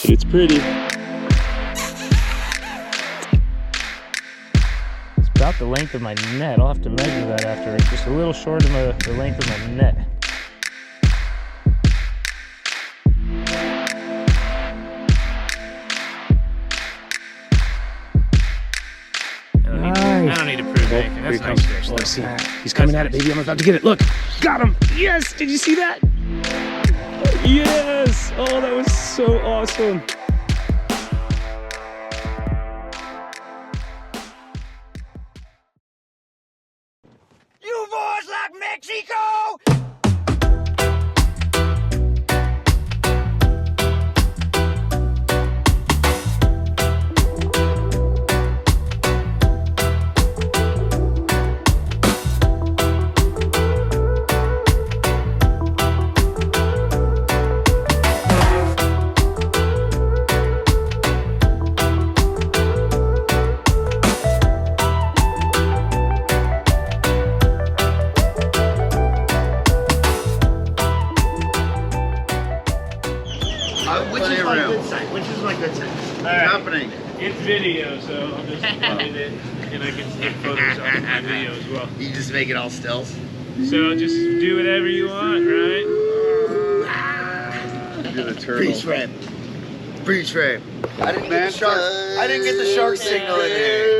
It's pretty. It's about the length of my net. I'll have to measure that after. It's just a little short of the length of my net. I don't need to prove anything. That's nice fish. Oh, see, he's coming at it, baby. I'm about to get it. Look, got him. Yes, did you see that? Yes! Oh, that was so awesome. You boys like Mexico? Which is my good side? Alright. Happening. It's video, so I'll just edit it, and I can take photos on my video as well. You just make it all stills? So just do whatever you want, right? Do the turtle. Freeze frame. Freeze frame. I didn't get the shark. I didn't get the shark signal in here.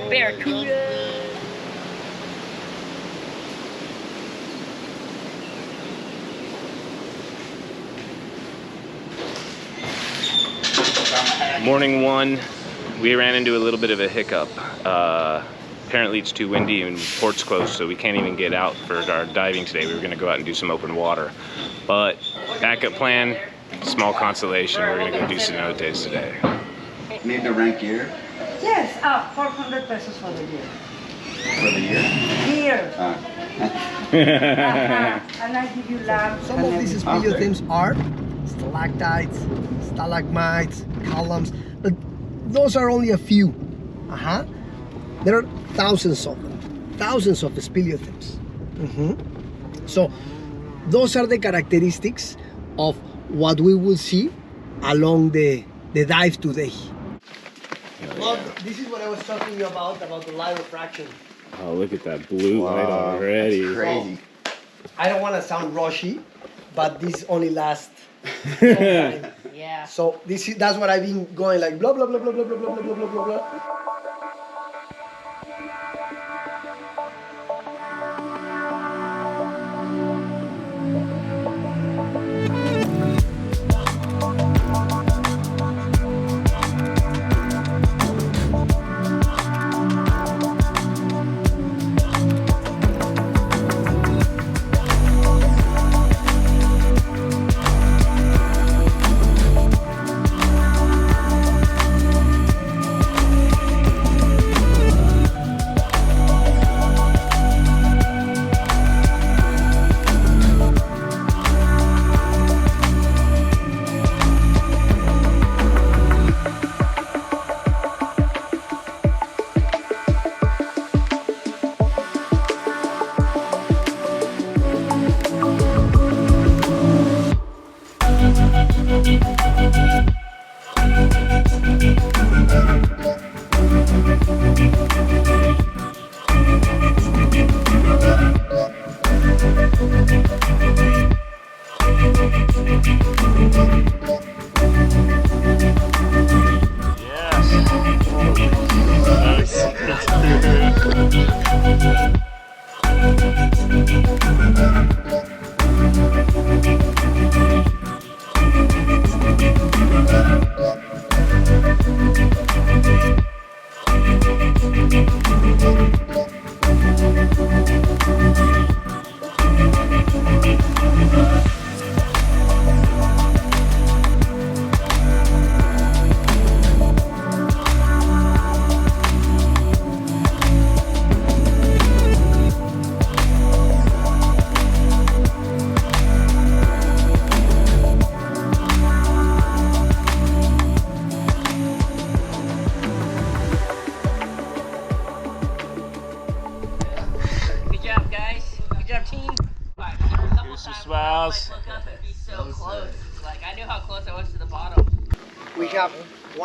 Barracuda. Morning one, we ran into a little bit of a hiccup. Apparently it's too windy and port's closed, so we can't even get out for our diving today. We were gonna go out and do some open water. But backup plan, small consolation, we're gonna go do cenotes today. Need to rank gear? Yes, 400 pesos for the year. For the year? Here. And I give you lamps. Some of these speleothems are stalactites, stalagmites, columns, but those are only a few. There are thousands of them, thousands of speleothems. So those are the characteristics of what we will see along the dive today. Well, this is what I was talking to you about the light refraction. Oh, look at that blue light already. That's crazy. I don't want to sound rushy, but this only lasts some time. Yeah. So that's what I've been going like blah blah blah blah blah blah blah blah blah blah blah.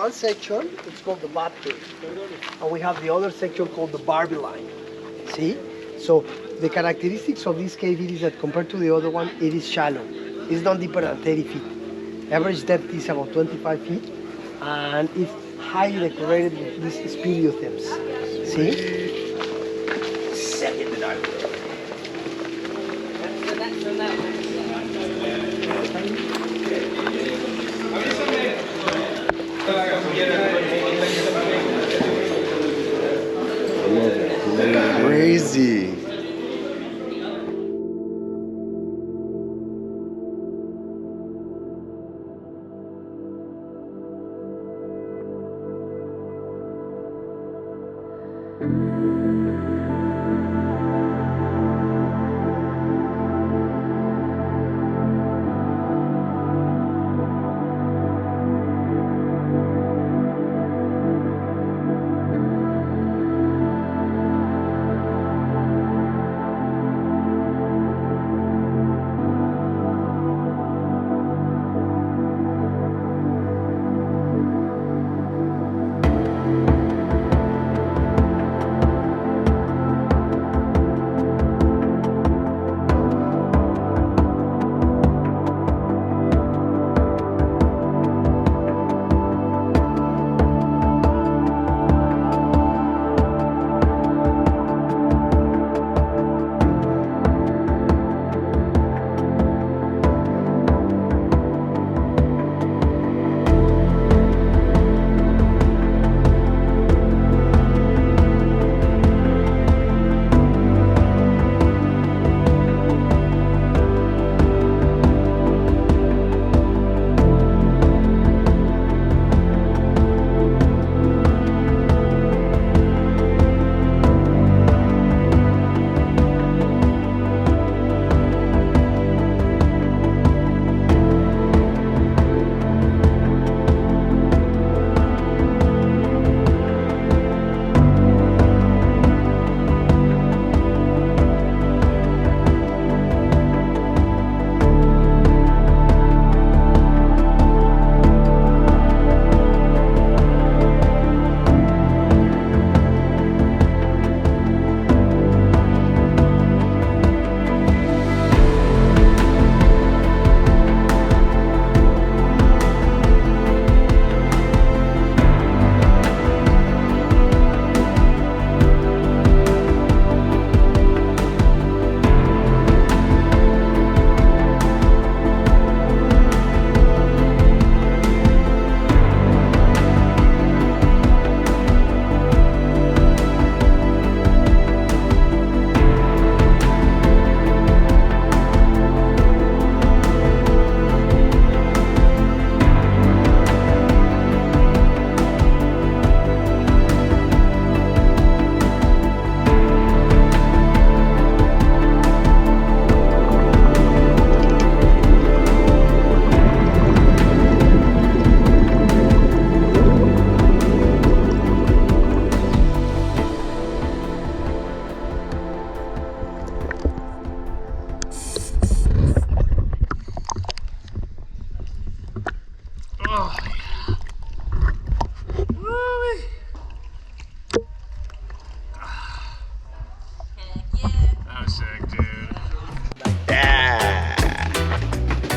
one section, it's called the mud pit. And we have the other section called the Barbie line. See? So the characteristics of this cave is that compared to the other one, it is shallow. It's not deeper than 30 feet. Average depth is about 25 feet. And it's highly decorated with these speleothems. See? Crazy.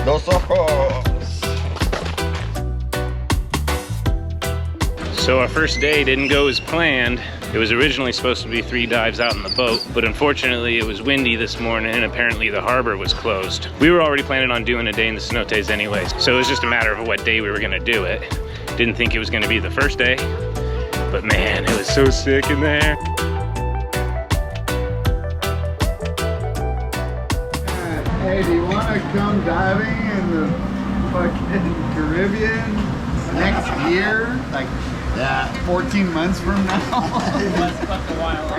Los ojos. So our first day didn't go as planned. It was originally supposed to be 3 dives out in the boat, but unfortunately it was windy this morning and apparently the harbor was closed. We were already planning on doing a day in the Cenotes anyways, so it was just a matter of what day we were gonna do it. Didn't think it was gonna be the first day, but man, it was so sick in there. Hey, do you want to come diving in the fucking Caribbean next year? Like, 14 months from now? That's fucking wild.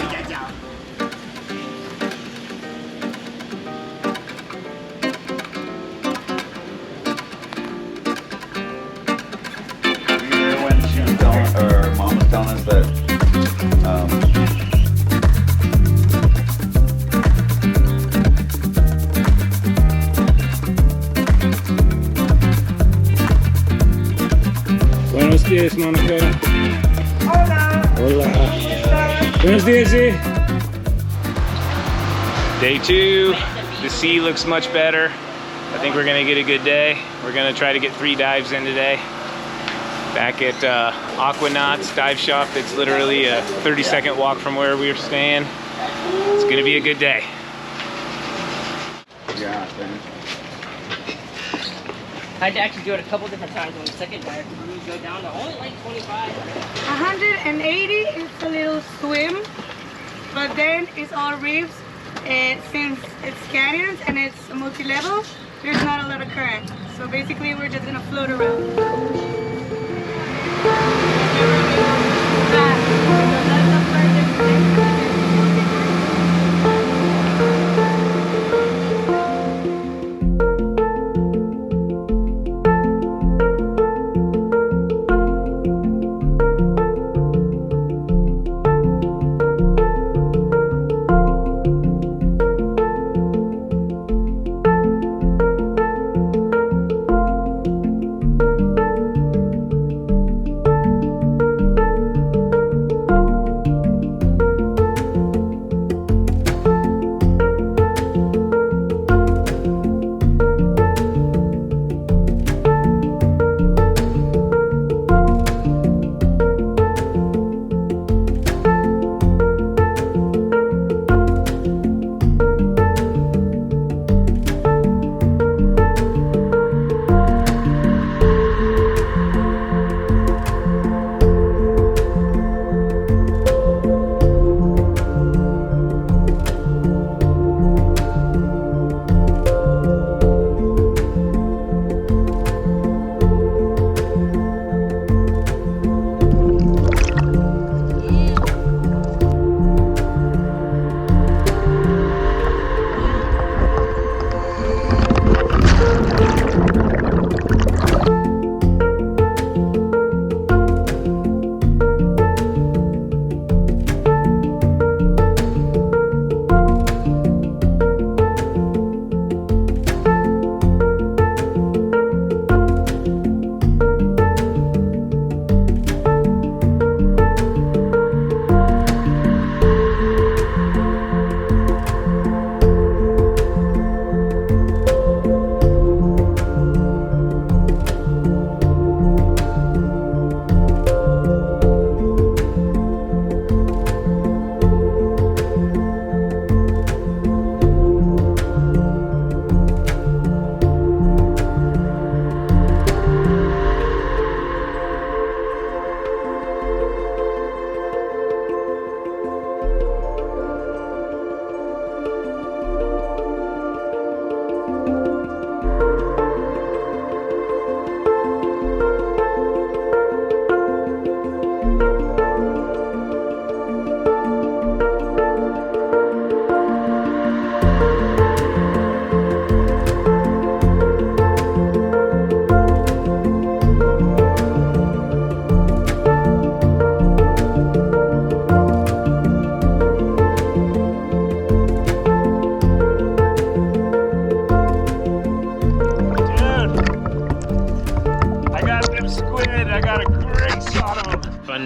When she was telling, or mom was telling us that Buenos días, Monica. señora. Hola. Hola. Buenos días, sí. Day 2, the sea looks much better. I think we're gonna get a good day. We're gonna try to get 3 dives in today. Back at Aquanauts dive shop. It's literally a 30-second walk from where we were staying. It's gonna be a good day. Yeah, thanks. I had to actually do it a couple different times on the second dive. We go down to only like 25. 180 is a little swim, but then it's all reefs. Since it's canyons and it's multi-level, there's not a lot of current. So basically we're just gonna float around.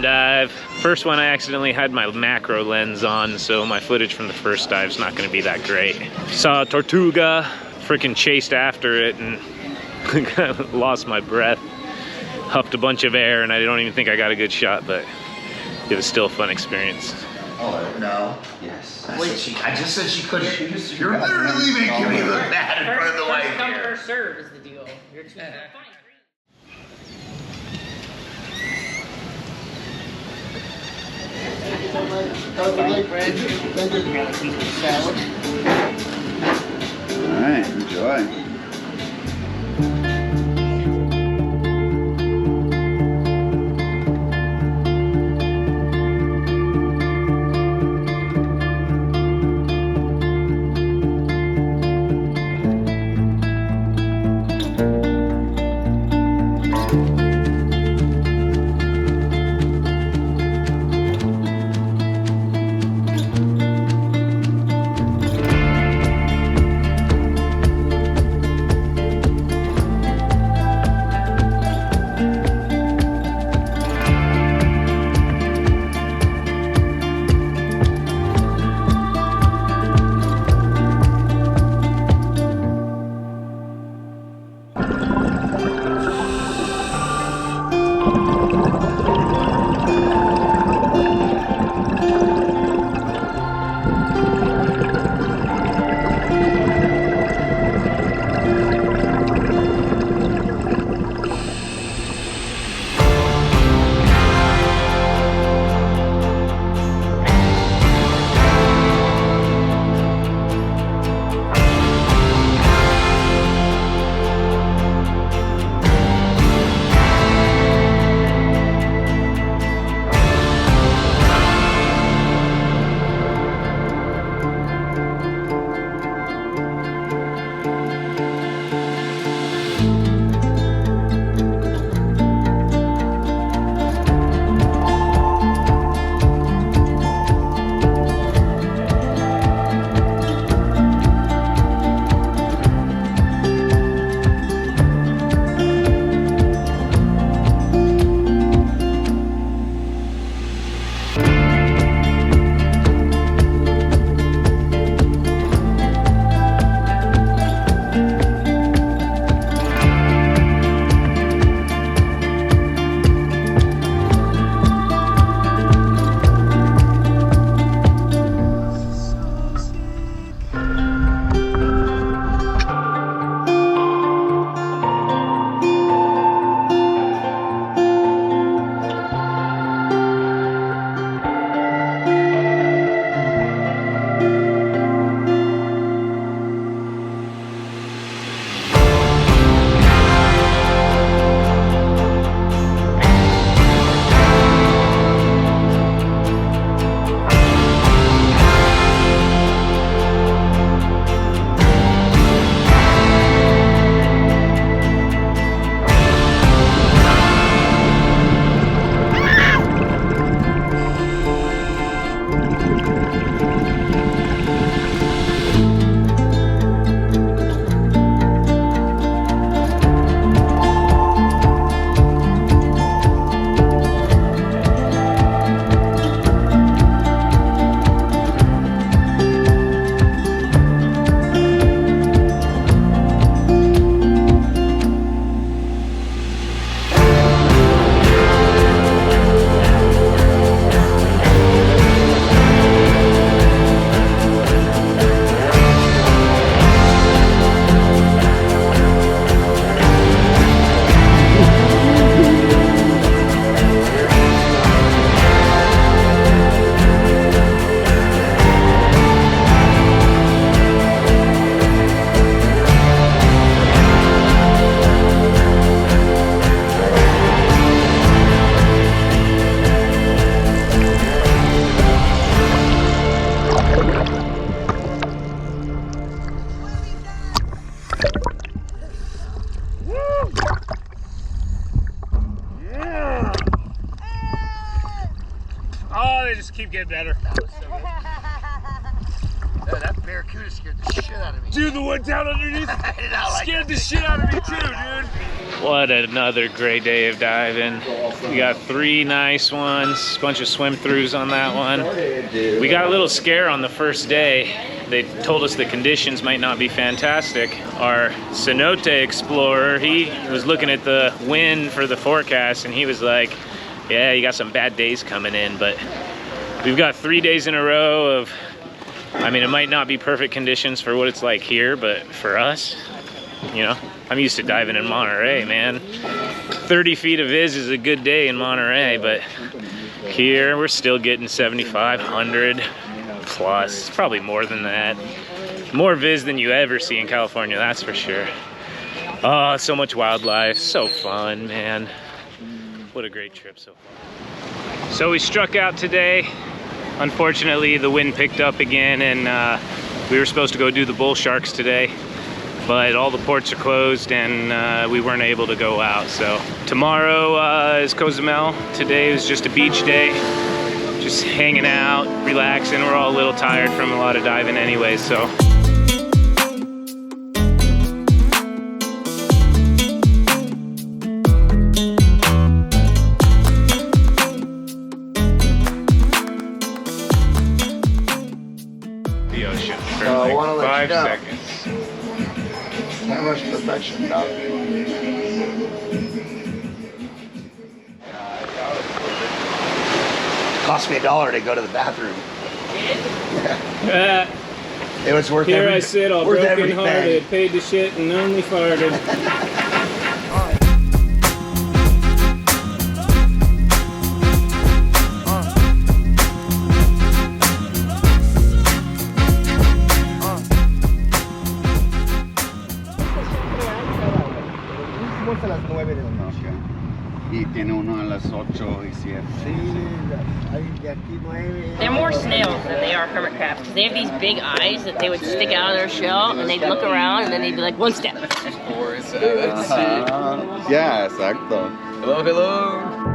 Dive. First one I accidentally had my macro lens on, so my footage from the first dive is not going to be that great. Saw a tortuga, freaking chased after it and lost my breath. Huffed a bunch of air and I don't even think I got a good shot, but it was still a fun experience. Oh, no. Yes. Wait, I just said she couldn't. You're literally making me look bad in front of the white First come, here. first serve is the deal. You're too fine. All right, enjoy. Oh, they just keep getting better. That was so good. That barracuda scared the shit out of me. Dude, the one down underneath scared the shit out of me too, dude. What another great day of diving. We got 3 nice ones, a bunch of swim throughs on that one. We got a little scare on the first day. They told us the conditions might not be fantastic. Our Cenote explorer, he was looking at the wind for the forecast and he was like, yeah, you got some bad days coming in, but we've got 3 days in a row of, I mean, it might not be perfect conditions for what it's like here, but for us, you know, I'm used to diving in Monterey, man. 30 feet of viz is a good day in Monterey, but here we're still getting 75, 100 plus, probably more than that. More viz than you ever see in California, that's for sure. Oh, so much wildlife, so fun, man. What a great trip so far. So we struck out today. Unfortunately, the wind picked up again and we were supposed to go do the bull sharks today, but all the ports are closed and we weren't able to go out. So tomorrow is Cozumel. Today was just a beach day, just hanging out, relaxing. We're all a little tired from a lot of diving anyway, so. The ocean for like 5 seconds. How much perfection, dog? Cost me $1 to go to the bathroom. It was worth Here every, I sit all worth broken everything. hearted, paid to shit and only farted. A las 9 de la noche. Y tiene uno a las 8 y 7. Sí, hay de aquí 9. They're more snails than they are hermit crabs because they have these big eyes that they would stick out of their shell and they'd look around and then they'd be like, 1 step. Yeah, exacto. Hello, hello.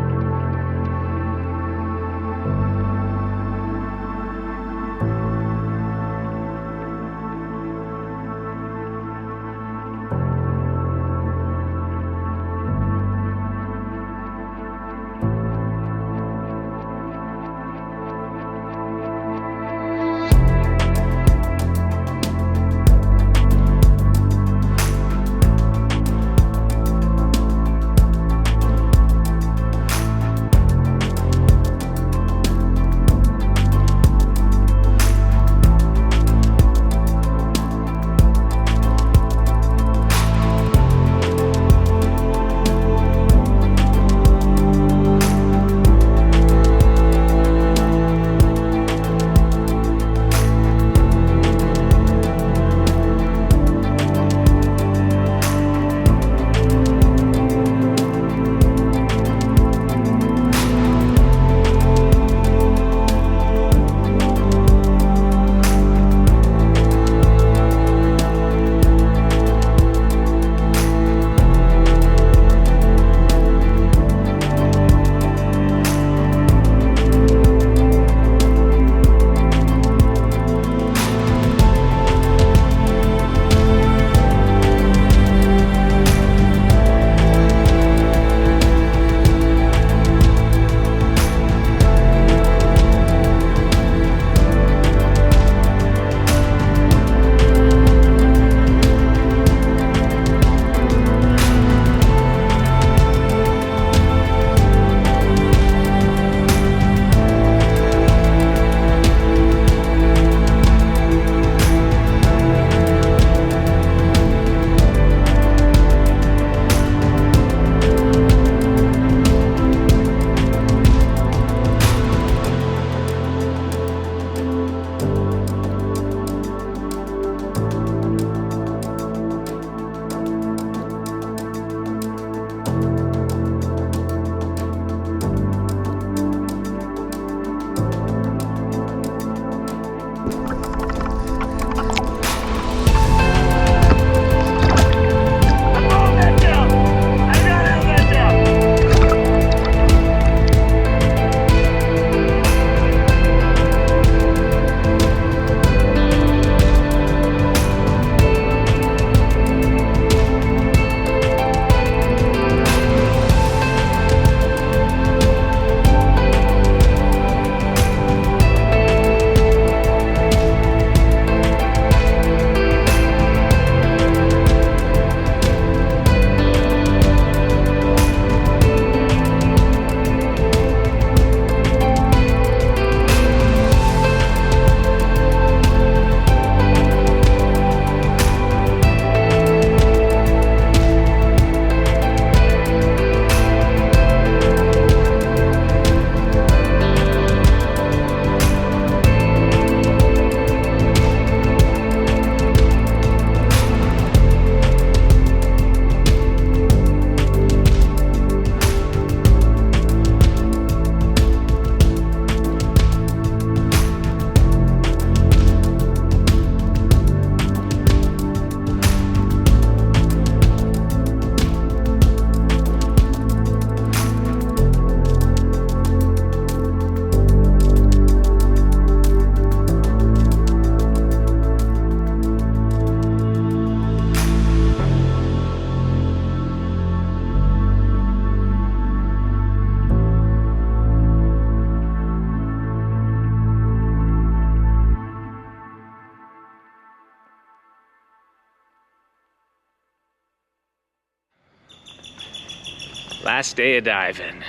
Last day of diving.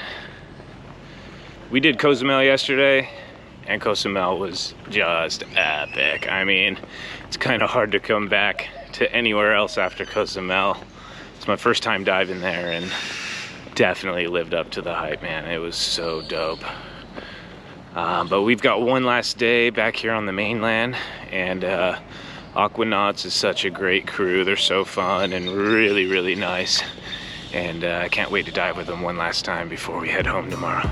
We did Cozumel yesterday, and Cozumel was just epic. I mean, it's kind of hard to come back to anywhere else after Cozumel. It's my first time diving there, and definitely lived up to the hype, man. It was so dope. But we've got one last day back here on the mainland, and Aquanauts is such a great crew. They're so fun and really, really nice. And I can't wait to dive with them one last time before we head home tomorrow.